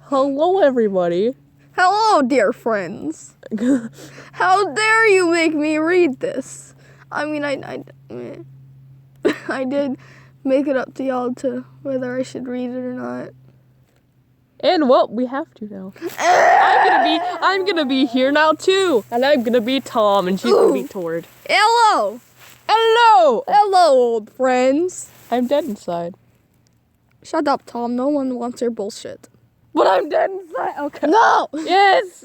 Hello, everybody. Hello, dear friends. How dare you make me read this? I mean, I did make it up to y'all to whether I should read it or not. And well, we have to now. I'm gonna be here now too, and I'm gonna be Tom, and she's gonna be Tord. Hello, old friends. I'm dead inside. Shut up, Tom. No one wants your bullshit. But I'm dead inside. Okay. No. Yes.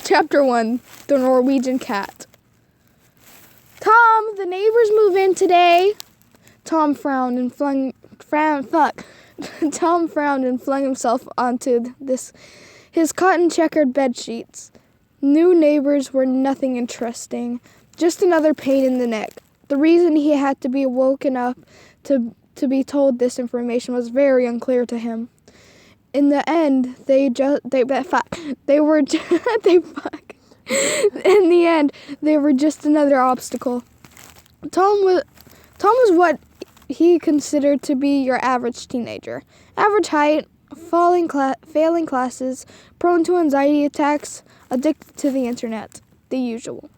Chapter 1: The Norwegian Cat. Tom, the neighbors move in today. Tom frowned and flung himself onto his cotton-checkered bed sheets. New neighbors were nothing interesting, just another pain in the neck. The reason he had to be woken up to be told this information was very unclear to him. In the end, they were just another obstacle. Tom was what he considered to be your average teenager. Average height, failing classes, prone to anxiety attacks, addicted to the internet. The usual.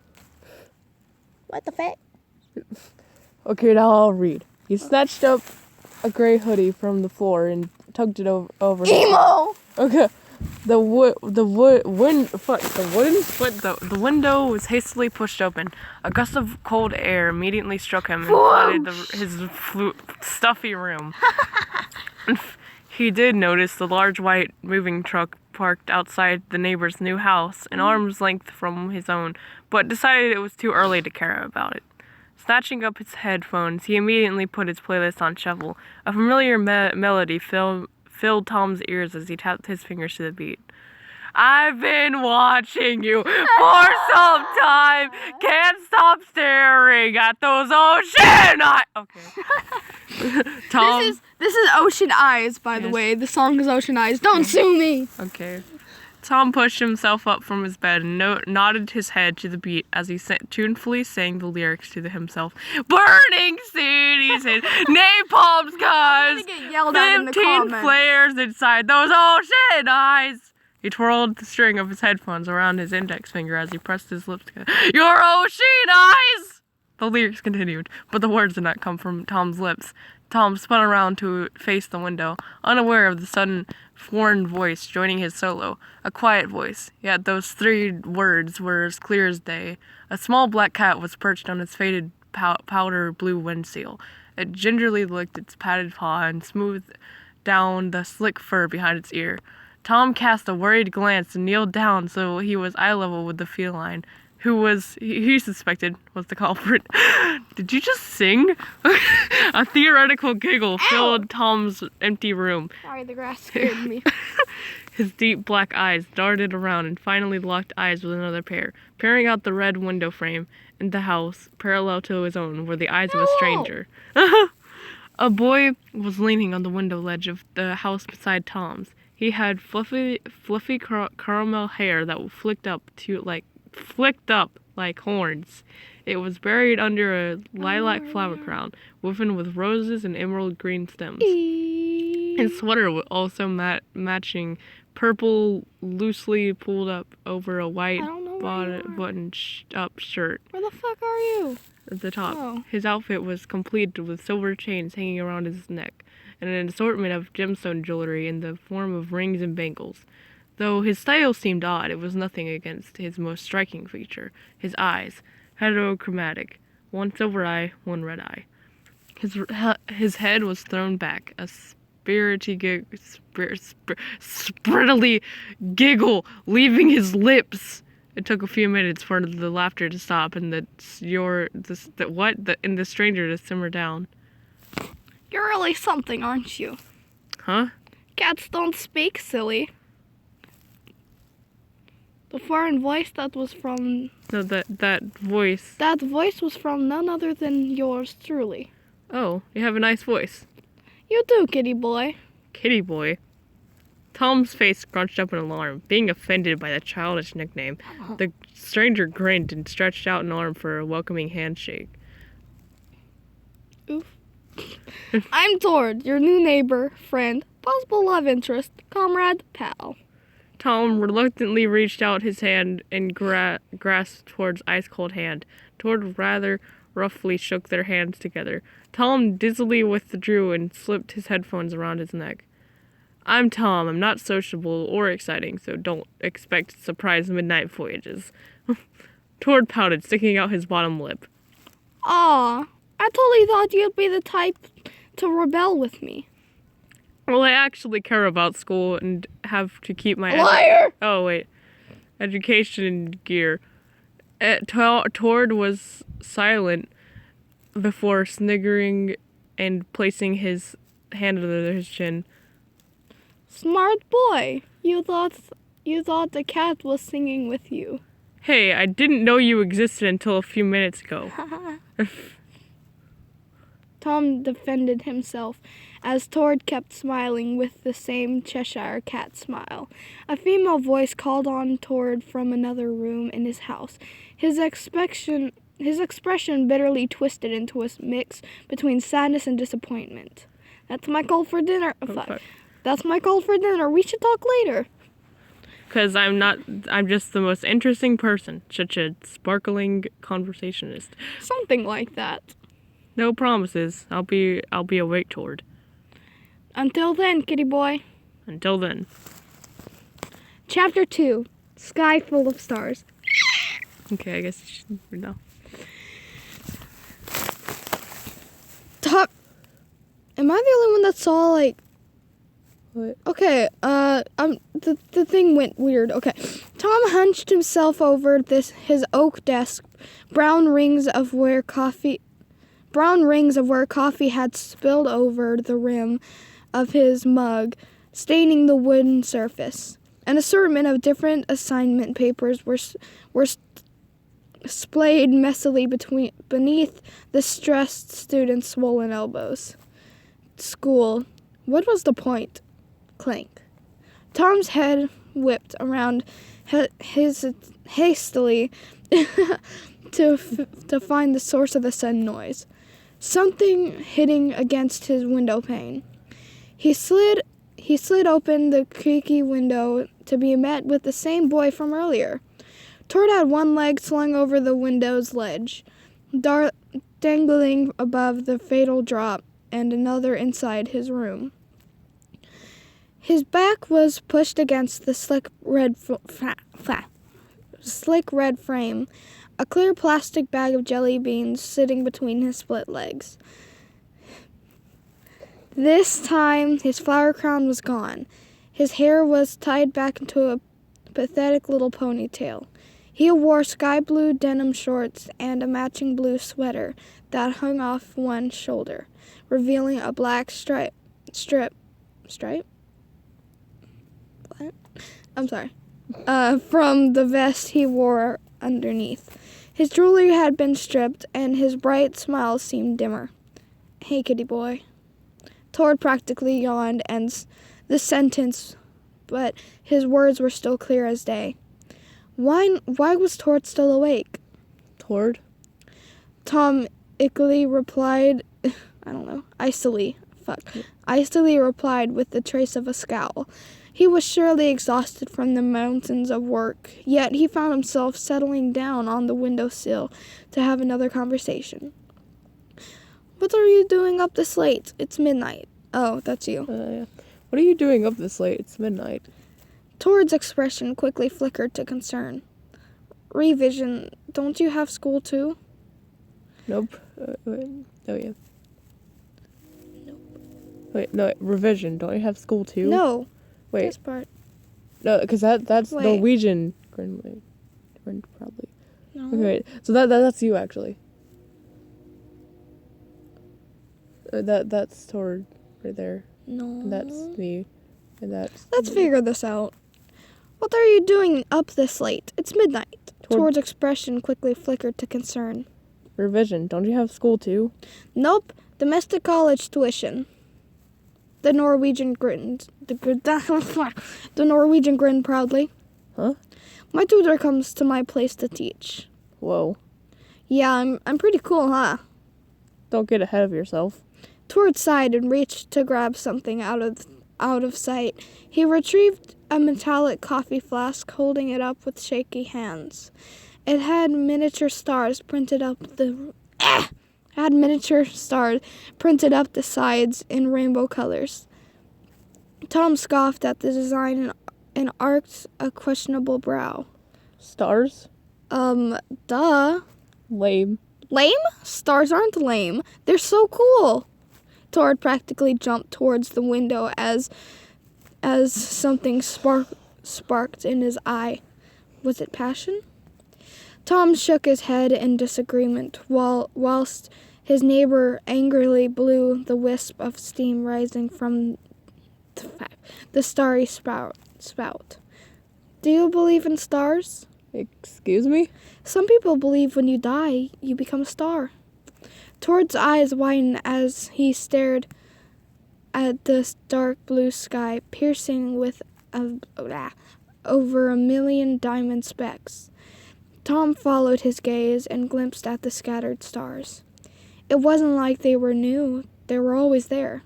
What the fuck? Okay, now I'll read. He snatched up a gray hoodie from the floor and tugged it over. Emo! Okay. The window was hastily pushed open. A gust of cold air immediately struck him and flooded his stuffy room. He did notice the large white moving truck parked outside the neighbor's new house, an arm's length from his own, but decided it was too early to care about it. Snatching up his headphones, he immediately put his playlist on shuffle. A familiar melody filled Tom's ears as he tapped his fingers to the beat. I've been watching you for some time. Can't stop staring at those ocean eyes. Okay. Tom. This is Ocean Eyes, by the way. The song is Ocean Eyes. Don't sue me. Okay. Tom pushed himself up from his bed and nodded his head to the beat as he tunefully sang the lyrics to himself. Burning cities and napalm skies. 15 flares inside those ocean eyes. He twirled the string of his headphones around his index finger as he pressed his lips together. Your ocean eyes! The lyrics continued, but the words did not come from Tom's lips. Tom spun around to face the window, unaware of the sudden foreign voice joining his solo. A quiet voice, yet those three words were as clear as day. A small black cat was perched on its faded powder blue windshield. It gingerly licked its padded paw and smoothed down the slick fur behind its ear. Tom cast a worried glance and kneeled down so he was eye level with the feline, who he suspected was the culprit. Did you just sing? A theoretical giggle filled Tom's empty room. Sorry, the grass scared me. His deep black eyes darted around and finally locked eyes with another pair, peering out the red window frame in the house parallel to his own were the eyes of a stranger. A boy was leaning on the window ledge of the house beside Tom's. He had fluffy caramel hair that flicked up like horns. It was buried under a lilac flower crown, woven with roses and emerald green stems. His sweater was also matching purple, loosely pulled up over a white buttoned-up shirt. Where the fuck are you? At the top. Oh. His outfit was complete with silver chains hanging around his neck, and an assortment of gemstone jewelry in the form of rings and bangles. Though his style seemed odd, it was nothing against his most striking feature, his eyes, heterochromatic, one silver eye, one red eye. His head was thrown back, a sprittly giggle leaving his lips. It took a few minutes for the laughter to stop and the stranger to simmer down. You're really something, aren't you? Huh? Cats don't speak, silly. The foreign voice that was from... No, that voice. That voice was from none other than yours truly. Oh, you have a nice voice. You do, kitty boy. Kitty boy? Tom's face scrunched up in alarm, being offended by the childish nickname. The stranger grinned and stretched out an arm for a welcoming handshake. Oof. I'm Tord, your new neighbor, friend, possible love interest, comrade, pal. Tom reluctantly reached out his hand and grasped Tord's ice-cold hand. Tord rather roughly shook their hands together. Tom dizzily withdrew and slipped his headphones around his neck. I'm Tom. I'm not sociable or exciting, so don't expect surprise midnight voyages. Tord pouted, sticking out his bottom lip. Aw, I totally thought you'd be the type to rebel with me. Well, I actually care about school and have to keep my... Liar! Education in gear. Tord was silent before sniggering and placing his hand under his chin. Smart boy. You thought the cat was singing with you. Hey, I didn't know you existed until a few minutes ago. Tom defended himself as Tord kept smiling with the same Cheshire cat smile. A female voice called on Tord from another room in his house. His expression bitterly twisted into a mix between sadness and disappointment. That's my call for dinner. Fuck. That's my call for dinner. We should talk later. Because I'm just the most interesting person. Such a sparkling conversationist. Something like that. No promises. I'll be awake, Tord. Until then, kitty boy. Until then. Chapter 2. Sky full of stars. Okay, I guess you should know. Am I the only one that saw, like... What? Okay, the thing went weird. Okay. Tom hunched himself over his oak desk. Brown rings of where coffee had spilled over the rim of his mug, staining the wooden surface. An assortment of different assignment papers were splayed messily beneath the stressed student's swollen elbows. School. What was the point? Clink. Tom's head whipped around hastily to find the source of the sudden noise. Something hitting against his window pane. He slid open the creaky window to be met with the same boy from earlier. Tord had one leg slung over the window's ledge, dangling above the fatal drop, and another inside his room. His back was pushed against the slick red frame, a clear plastic bag of jelly beans sitting between his split legs. This time, his flower crown was gone. His hair was tied back into a pathetic little ponytail. He wore sky blue denim shorts and a matching blue sweater that hung off one shoulder, revealing a black stripe? What? I'm sorry. From the vest he wore underneath. His jewelry had been stripped, and his bright smile seemed dimmer. Hey, kitty boy. Tord practically yawned the sentence, but his words were still clear as day. Why was Tord still awake? Tord? Tom icily replied, icily replied with the trace of a scowl. He was surely exhausted from the mountains of work, yet he found himself settling down on the windowsill to have another conversation. What are you doing up this late? It's midnight. Oh, that's you. What are you doing up this late? It's midnight. Tord's expression quickly flickered to concern. Revision, don't you have school too? Nope. Oh, yeah. Nope. Wait, no, revision. Don't you have school too? No. Wait. This part. No, because that's Wait. Norwegian grin probably. No. Okay, wait. So that's you actually. That's Tord right there. No. And that's me. And that's... Let's figure this out. What are you doing up this late? It's midnight. Tord's expression quickly flickered to concern. Revision. Don't you have school too? Nope. Domestic college tuition. The Norwegian grinned. The Norwegian grinned proudly. Huh? My tutor comes to my place to teach. Whoa. Yeah, I'm pretty cool, huh? Don't get ahead of yourself. Tord sighed and reached to grab something out of sight. He retrieved a metallic coffee flask, holding it up with shaky hands. It had miniature stars printed up the sides in rainbow colors. Tom scoffed at the design and arched a questionable brow. Stars? Duh. Lame. Lame? Stars aren't lame. They're so cool. Tord practically jumped towards the window as something sparked in his eye. Was it passion? Tom shook his head in disagreement whilst his neighbor angrily blew the wisp of steam rising from the starry spout. Do you believe in stars? Excuse me? Some people believe when you die, you become a star. Tord's eyes widened as he stared at the dark blue sky, piercing with over 1,000,000 diamond specks. Tom followed his gaze and glimpsed at the scattered stars. It wasn't like they were new. They were always there.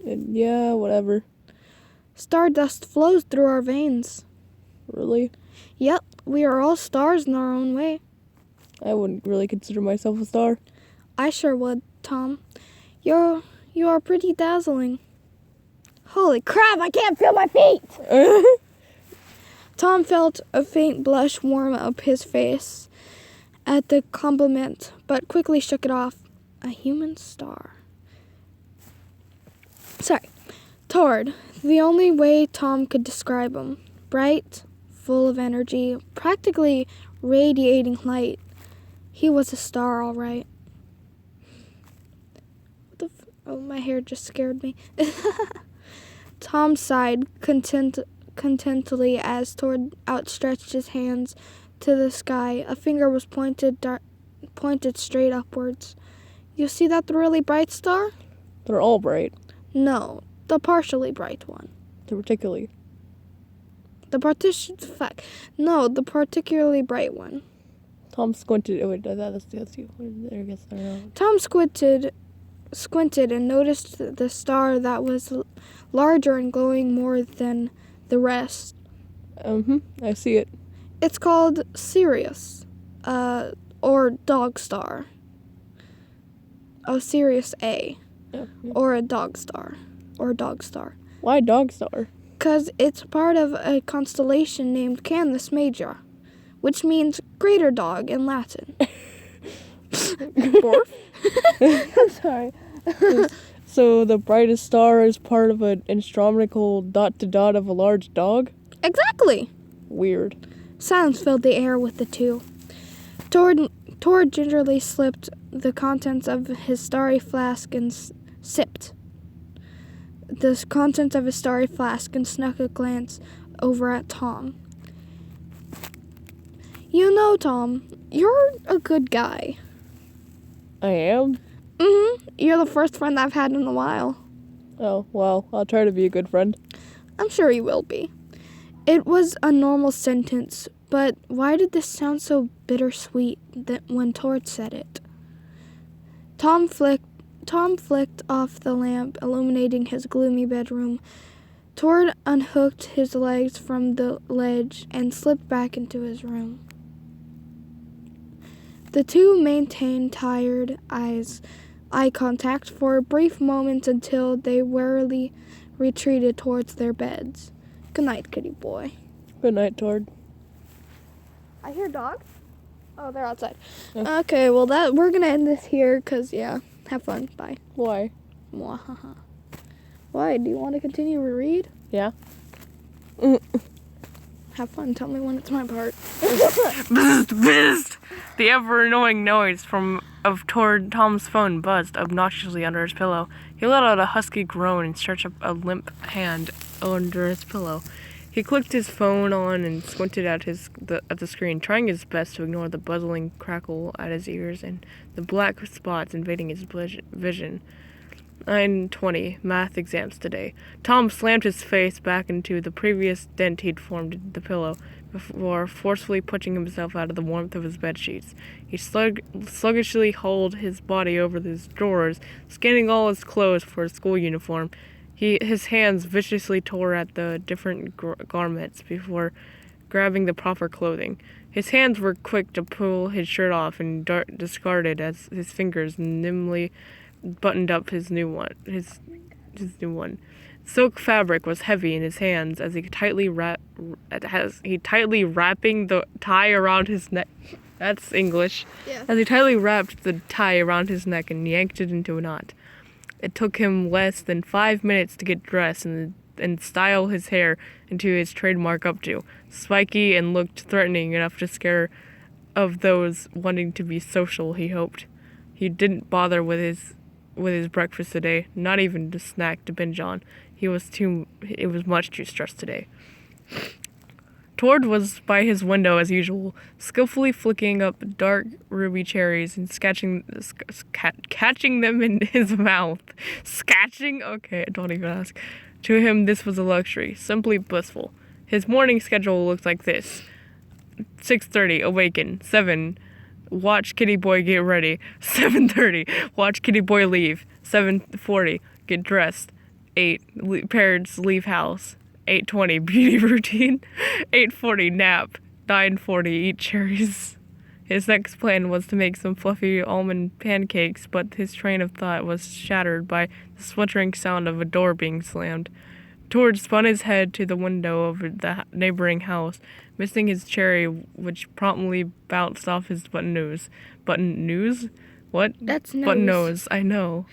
Yeah, whatever. Stardust flows through our veins. Really? Yep, we are all stars in our own way. I wouldn't really consider myself a star. I sure would, Tom. You are pretty dazzling. Holy crap, I can't feel my feet! Tom felt a faint blush warm up his face at the compliment, but quickly shook it off. A human star. Sorry. Tord, the only way Tom could describe him. Bright, full of energy, practically radiating light. He was a star, all right. Oh, my hair just scared me. Tom sighed contentedly as Tord outstretched his hands to the sky. A finger was pointed straight upwards. You see that really bright star? They're all bright. No, the partially bright one. They're particularly. The particularly bright one. Tom squinted. Oh, wait, that's you. I guess I don't know. Tom squinted and noticed the star that was larger and glowing more than the rest. I see it. It's called Sirius, or Dog Star. Oh, Sirius A, Yeah. or a Dog Star, or Dog Star. Why Dog Star? 'Cause it's part of a constellation named Canis Major, which means greater dog in Latin. Borf? I'm sorry. So the brightest star is part of an astronomical dot to dot of a large dog? Exactly. Weird. Silence filled the air with the two. Tord gingerly slipped the contents of his starry flask and sipped the contents of his starry flask and snuck a glance over at Tom. You know, Tom, you're a good guy. I am? You're the first friend I've had in a while. Oh, well, I'll try to be a good friend. I'm sure you will be. It was a normal sentence, but why did this sound so bittersweet when Tord said it? Tom flicked off the lamp, illuminating his gloomy bedroom. Tord unhooked his legs from the ledge and slipped back into his room. The two maintained tired eye contact for a brief moment until they warily retreated towards their beds. Good night, kitty boy. Good night, Tord. I hear dogs. Oh, they're outside. Yeah. Okay, well we're gonna end this here, cause yeah, have fun. Bye. Why? Mwahaha. Why? Do you want to continue to read? Yeah. Have fun. Tell me when it's my part. Bzzzt, bzzzt. The ever-annoying noise of Tom's phone buzzed obnoxiously under his pillow. He let out a husky groan and stretched up a limp hand under his pillow. He clicked his phone on and squinted at the screen, trying his best to ignore the buzzing crackle at his ears and the black spots invading his vision. 9:20, math exams today. Tom slammed his face back into the previous dent he'd formed in the pillow before forcefully pushing himself out of the warmth of his bed sheets. He sluggishly hauled his body over his drawers, scanning all his clothes for a school uniform. His hands viciously tore at the different garments before grabbing the proper clothing. His hands were quick to pull his shirt off and discarded as his fingers nimbly buttoned up his new one. Silk fabric was heavy in his hands as he tightly wrapping the tie around his neck. That's English. Yeah. As he tightly wrapped the tie around his neck and yanked it into a knot. It took him less than 5 minutes to get dressed and style his hair into his trademark updo, spiky and looked threatening enough to scare of those wanting to be social, he hoped. He didn't bother with his breakfast today, not even a snack to binge on. It was much too stressed today. Tord was by his window as usual, skillfully flicking up dark ruby cherries and catching them in his mouth. Scatching? Okay, don't even ask. To him, this was a luxury, simply blissful. His morning schedule looked like this: 6:30, awaken. 7, watch Kitty Boy get ready. 7:30, watch Kitty Boy leave. 7:40, get dressed. 8, parents leave house. 8:20, beauty routine. 8:40, nap. 9:40, eat cherries. His next plan was to make some fluffy almond pancakes, but his train of thought was shattered by the sputtering sound of a door being slammed. Tord spun his head to the window of the neighboring house, missing his cherry, which promptly bounced off his button nose. Button nose? What? That's nose. Button nose, I know.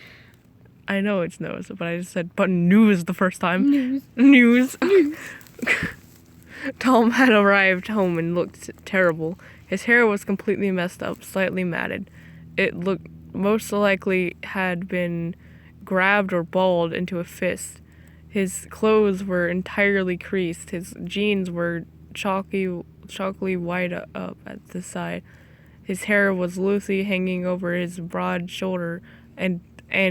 I know it's nose, but I just said button news the first time. News. Tom had arrived home and looked terrible. His hair was completely messed up, slightly matted. It looked most likely had been grabbed or balled into a fist. His clothes were entirely creased. His jeans were chalkily white up at the side. His hair was loosely hanging over his broad shoulder, and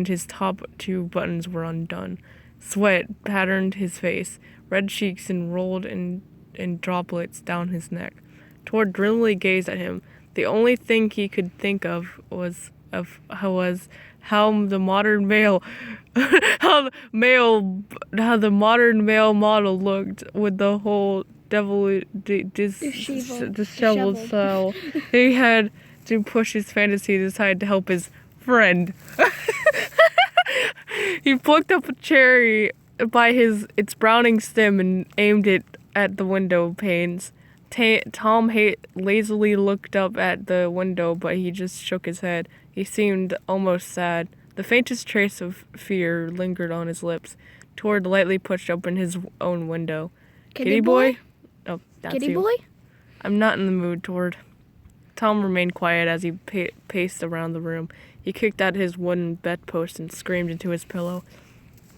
his top 2 buttons were undone. Sweat patterned his face, red cheeks enrolled in droplets down his neck. Tord dreamily gazed at him. The only thing he could think of was how the modern male model looked with the whole disheveled style. He had to push his fantasies aside to help his friend. He plucked up a cherry by its browning stem and aimed it at the window panes. Tom lazily looked up at the window, but he just shook his head. He seemed almost sad. The faintest trace of fear lingered on his lips. Tord lightly pushed open his own window. Kitty boy? Oh, that's Kitty you. boy? I'm not in the mood, Tord. Tom remained quiet as he paced around the room. He kicked at his wooden bedpost and screamed into his pillow.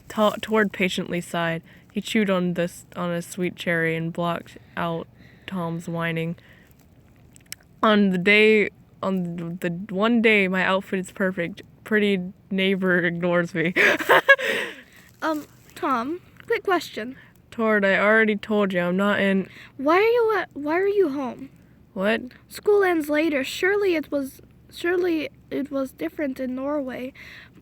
Tord patiently sighed. He chewed on a sweet cherry and blocked out Tom's whining. On the one day my outfit is perfect, pretty neighbor ignores me. Tom, quick question. Tord, I already told you I'm not in. Why are you home? What? School ends later. Surely it was different in Norway,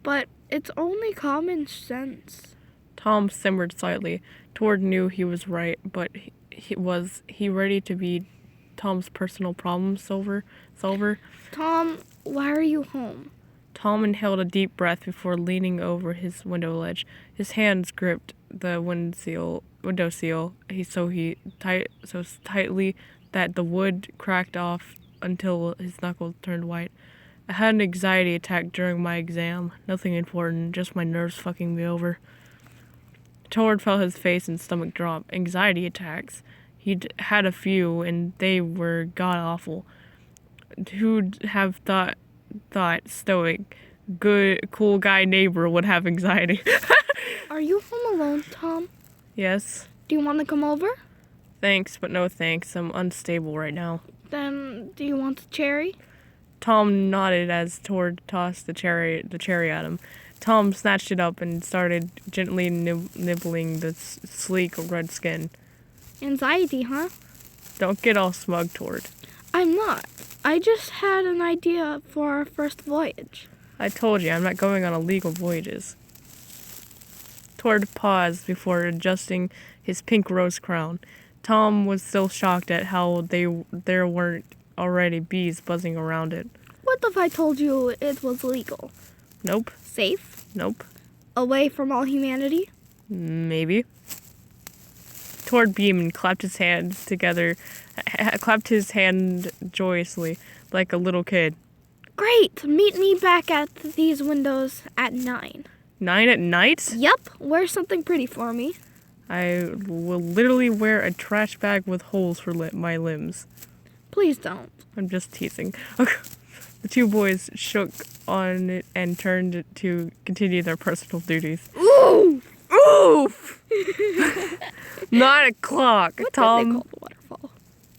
but it's only common sense. Tom simmered slightly. Tord knew he was right, but was he ready to be Tom's personal problem solver? Tom, why are you home? Tom inhaled a deep breath before leaning over his window ledge. His hands gripped the window seal so tightly that the wood cracked off until his knuckles turned white. I had an anxiety attack during my exam. Nothing important, just my nerves fucking me over. Tord felt his face and stomach drop. Anxiety attacks. He'd had a few, and they were god-awful. Who'd have thought stoic, good, cool guy neighbor would have anxiety? Are you home alone, Tom? Yes. Do you want to come over? Thanks, but no thanks. I'm unstable right now. Then, do you want a cherry? Tom nodded as Tord tossed the cherry at him. Tom snatched it up and started gently nibbling the sleek red skin. Anxiety, huh? Don't get all smug, Tord. I'm not. I just had an idea for our first voyage. I told you, I'm not going on illegal voyages. Tord paused before adjusting his pink rose crown. Tom was still shocked at how there weren't already bees buzzing around it. What if I told you it was legal? Nope. Safe? Nope. Away from all humanity? Maybe. Tord beamed and clapped his hands together, clapped his hand joyously, like a little kid. Great! Meet me back at these windows at 9. 9 at night? Yup, wear something pretty for me. I will literally wear a trash bag with holes for my limbs. Please don't. I'm just teasing. The two boys shook on it and turned to continue their personal duties. Ooh! Oof! 9 o'clock. What Tom. did they call the waterfall?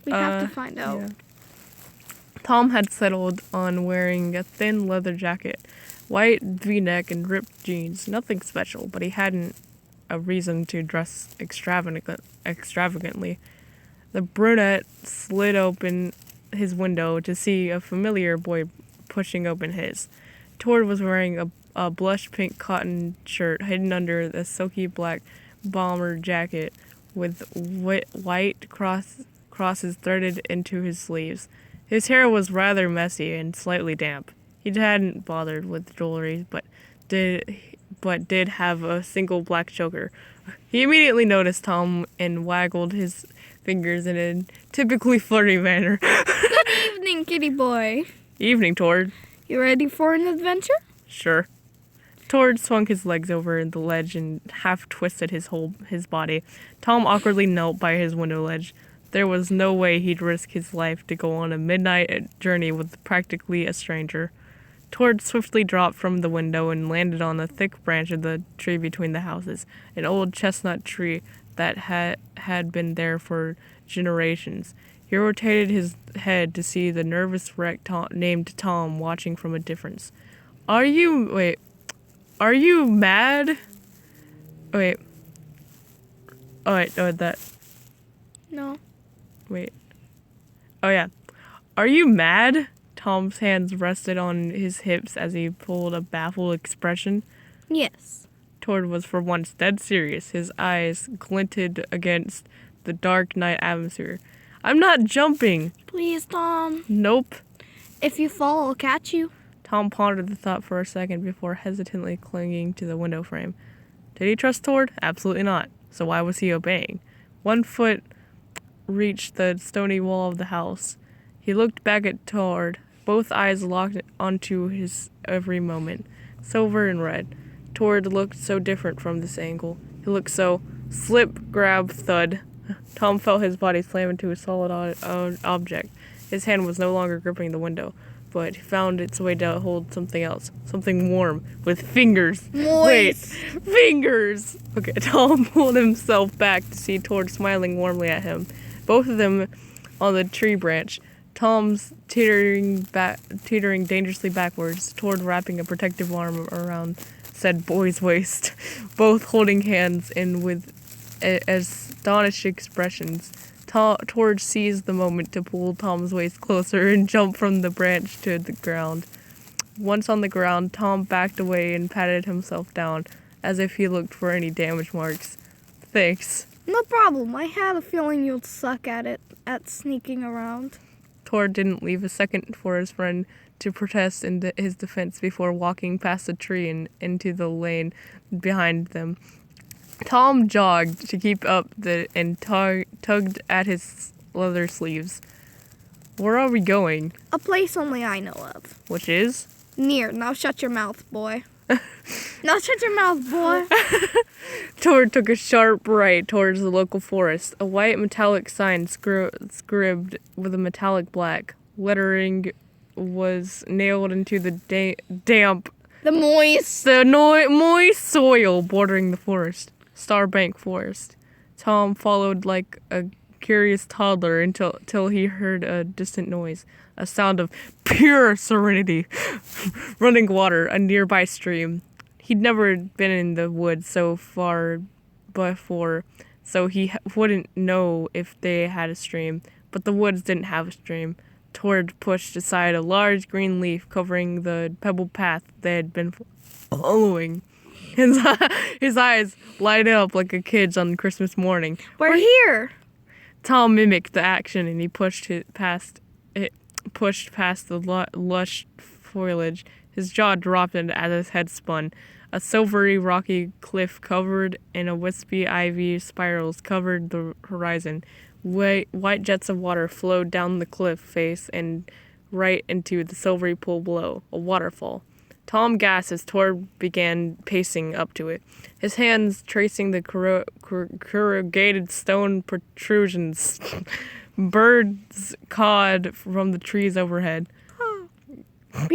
We have to find out. Yeah. Tom had settled on wearing a thin leather jacket, white V-neck, and ripped jeans. Nothing special, but he hadn't a reason to dress extravagantly. The brunette slid open his window to see a familiar boy pushing open his. Tord was wearing a blush pink cotton shirt hidden under a silky black bomber jacket with white crosses threaded into his sleeves. His hair was rather messy and slightly damp. He hadn't bothered with jewelry, but did have a single black choker. He immediately noticed Tom and waggled his fingers in a typically flirty manner. Good evening, kitty boy. Evening, Tord. You ready for an adventure? Sure. Tord swung his legs over the ledge and half twisted his body. Tom awkwardly knelt by his window ledge. There was no way he'd risk his life to go on a midnight journey with practically a stranger. Tord swiftly dropped from the window and landed on a thick branch of the tree between the houses, an old chestnut tree that had been there for generations. He rotated his head to see the nervous wreck named Tom watching from a distance. Are you mad? Wait. Oh, wait, no, that. No. Wait. Oh, yeah. Are you mad? Tom's hands rested on his hips as he pulled a baffled expression. Yes. Tord was for once dead serious. His eyes glinted against the dark night atmosphere. I'm not jumping. Please, Tom. Nope. If you fall, I'll catch you. Tom pondered the thought for a second before hesitantly clinging to the window frame. Did he trust Tord? Absolutely not. So why was he obeying? 1 foot reached the stony wall of the house. He looked back at Tord, both eyes locked onto his every moment. Silver and red. Tord looked so different from this angle. He looked so slip, grab, thud. Tom felt his body slam into a solid object. His hand was no longer gripping the window, but found its way to hold something else. Something warm, with fingers. Moist. Wait, fingers! Okay, Tom pulled himself back to see Tord smiling warmly at him. Both of them on the tree branch. Tom's teetering dangerously backwards, Tord wrapping a protective arm around said boy's waist, both holding hands and with astonished expressions. Tord seized the moment to pull Tom's waist closer and jump from the branch to the ground. Once on the ground, Tom backed away and patted himself down, as if he looked for any damage marks. Thanks. No problem. I had a feeling you'd suck at sneaking around. Tord didn't leave a second for his friend to protest in his defense before walking past the tree and into the lane behind them. Tom jogged to keep up and tugged at his leather sleeves. Where are we going? A place only I know of. Which is? Near. Now shut your mouth, boy. Now shut your mouth, boy. Tord took a sharp right towards the local forest. A white metallic sign scribbled with a metallic black lettering was nailed into the moist soil bordering the forest. Starbank Forest. Tom followed like a curious toddler until he heard a distant noise, a sound of pure serenity. Running water, a nearby stream. he'd never been in the woods so far before, so he wouldn't know if they had a stream. But the woods didn't have a stream. Tord pushed aside a large green leaf covering the pebbled path they had been following. His eyes lighted up like a kid's on Christmas morning. We're here! Tom mimicked the action and he pushed past the lush foliage. His jaw dropped as his head spun. A silvery rocky cliff covered in a wispy ivy spirals covered the horizon. White jets of water flowed down the cliff face and right into the silvery pool below, a waterfall. Tom gasped as Tord began pacing up to it, his hands tracing the corrugated stone protrusions. Birds cawed from the trees overhead.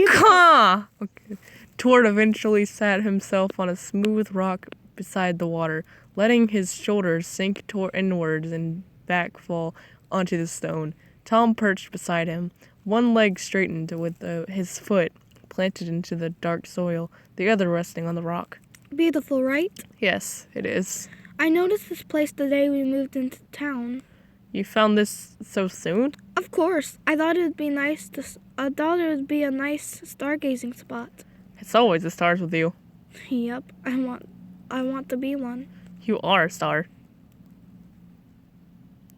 Caw! Okay. Tord eventually sat himself on a smooth rock beside the water, letting his shoulders sink inwards and back fall onto the stone. Tom perched beside him, one leg straightened with his foot planted into the dark soil, the other resting on the rock. Beautiful, right? Yes, it is. I noticed this place the day we moved into town. You found this so soon? Of course. I thought it would be a nice stargazing spot. It's always the stars with you. Yep, I want to be one. You are a star.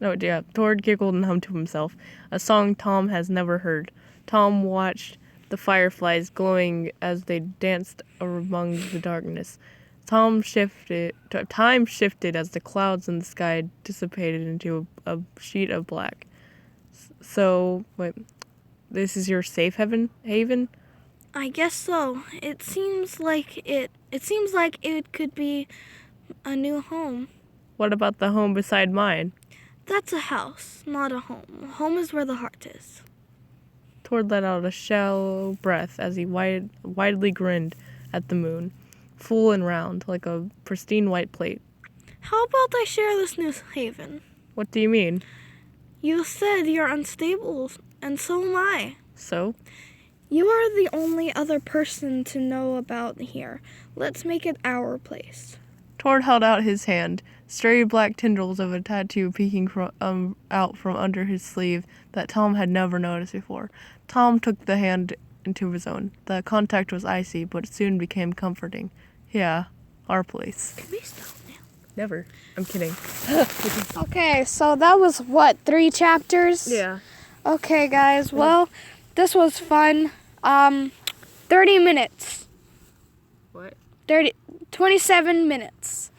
Oh, yeah. Tord giggled and hummed to himself, a song Tom has never heard. Tom watched the fireflies glowing as they danced among the darkness. Time shifted as the clouds in the sky dissipated into a sheet of black. So, wait, this is your safe haven? I guess so. It seems like it could be a new home. What about the home beside mine? That's a house, not a home. Home is where the heart is. Tord let out a shallow breath as he widely grinned at the moon, full and round, like a pristine white plate. How about I share this new haven? What do you mean? You said you're unstable, and so am I. So? You are the only other person to know about here. Let's make it our place. Tord held out his hand, stray black tendrils of a tattoo peeking out from under his sleeve that Tom had never noticed before. Tom took the hand into his own. The contact was icy, but it soon became comforting. Yeah, our place. Can we stop now? Never. I'm kidding. Okay, so that was 3 chapters? Yeah. Okay, guys, well, this was fun. 30 minutes. What? 27 minutes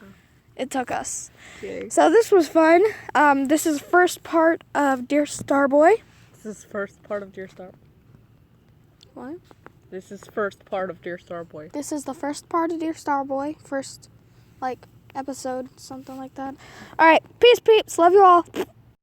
it took us. Kidding. So this was fun. This is first part of Dear Starboy. This is first part of Dear Star. What? This is first part of Dear Starboy. This is the first part of Dear Starboy. First, episode, something like that. All right, peace, peeps. Love you all.